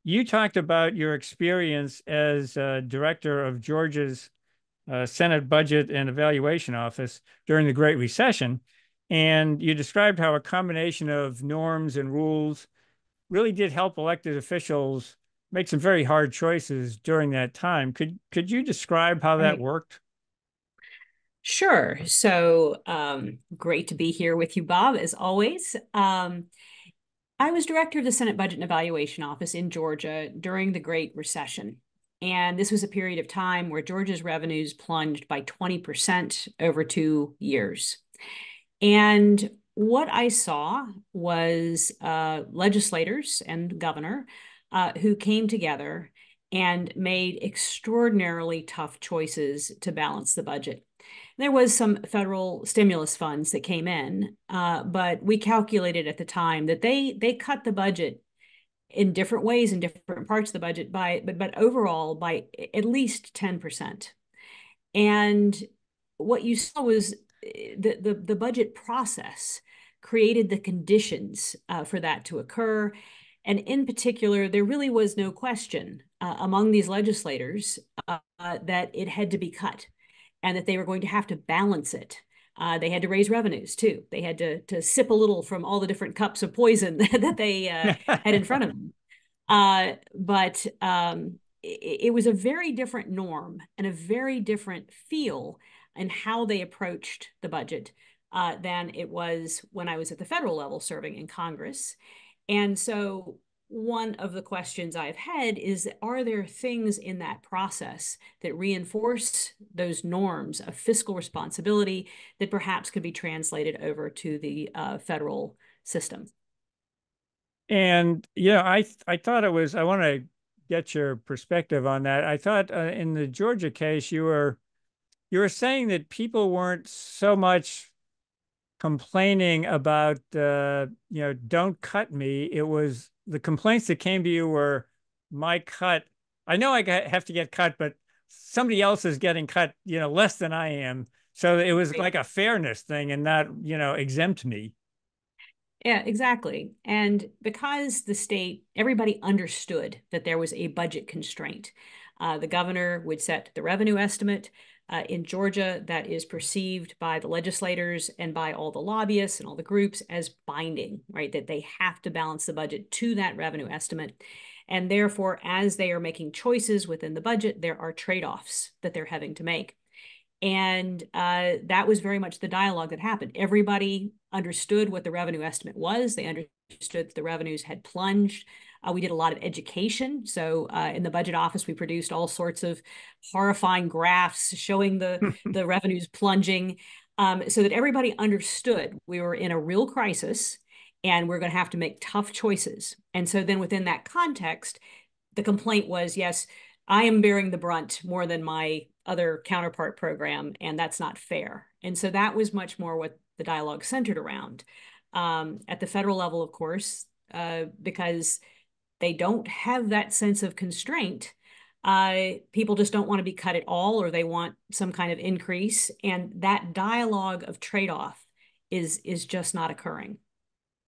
you talked about your experience as director of Georgia's Senate Budget and Evaluation Office during the Great Recession. And you described how a combination of norms and rules really did help elected officials make some very hard choices during that time. Could you describe how that Right. worked? Sure. So great to be here with you, Bob, as always. I was director of the Senate Budget and Evaluation Office in Georgia during the Great Recession. And this was a period of time where Georgia's revenues plunged by 20% over 2 years. And what I saw was legislators and governor who came together and made extraordinarily tough choices to balance the budget. There was some federal stimulus funds that came in, but we calculated at the time that they cut the budget in different ways in different parts of the budget but overall by at least 10%. And what you saw was the budget process created the conditions for that to occur. And in particular, there really was no question among these legislators that it had to be cut and that they were going to have to balance it. They had to raise revenues too. They had to sip a little from all the different cups of poison that they had in front of them. But it was a very different norm and a very different feel in how they approached the budget than it was when I was at the federal level serving in Congress. And so one of the questions I've had is, are there things in that process that reinforce those norms of fiscal responsibility that perhaps could be translated over to the federal system? And yeah, I thought it was. I want to get your perspective on that. I thought in the Georgia case, you were saying that people weren't so much complaining about don't cut me. It was the complaints that came to you were my cut. I know have to get cut, but somebody else is getting cut, less than I am. So it was Right. like a fairness thing and not, exempt me. Yeah, exactly. And because the state, everybody understood that there was a budget constraint. The governor would set the revenue estimate. In Georgia, that is perceived by the legislators and by all the lobbyists and all the groups as binding, right? That they have to balance the budget to that revenue estimate. And therefore, as they are making choices within the budget, there are trade-offs that they're having to make. And that was very much the dialogue that happened. Everybody understood what the revenue estimate was. They understood that the revenues had plunged. We did a lot of education. So in the budget office, we produced all sorts of horrifying graphs showing the revenues plunging, so that everybody understood we were in a real crisis and we're going to have to make tough choices. And so then within that context, the complaint was, yes, I am bearing the brunt more than my other counterpart program, and that's not fair. And so that was much more what the dialogue centered around. At the federal level, of course, because they don't have that sense of constraint, people just don't want to be cut at all, or they want some kind of increase. And that dialogue of trade-off is just not occurring.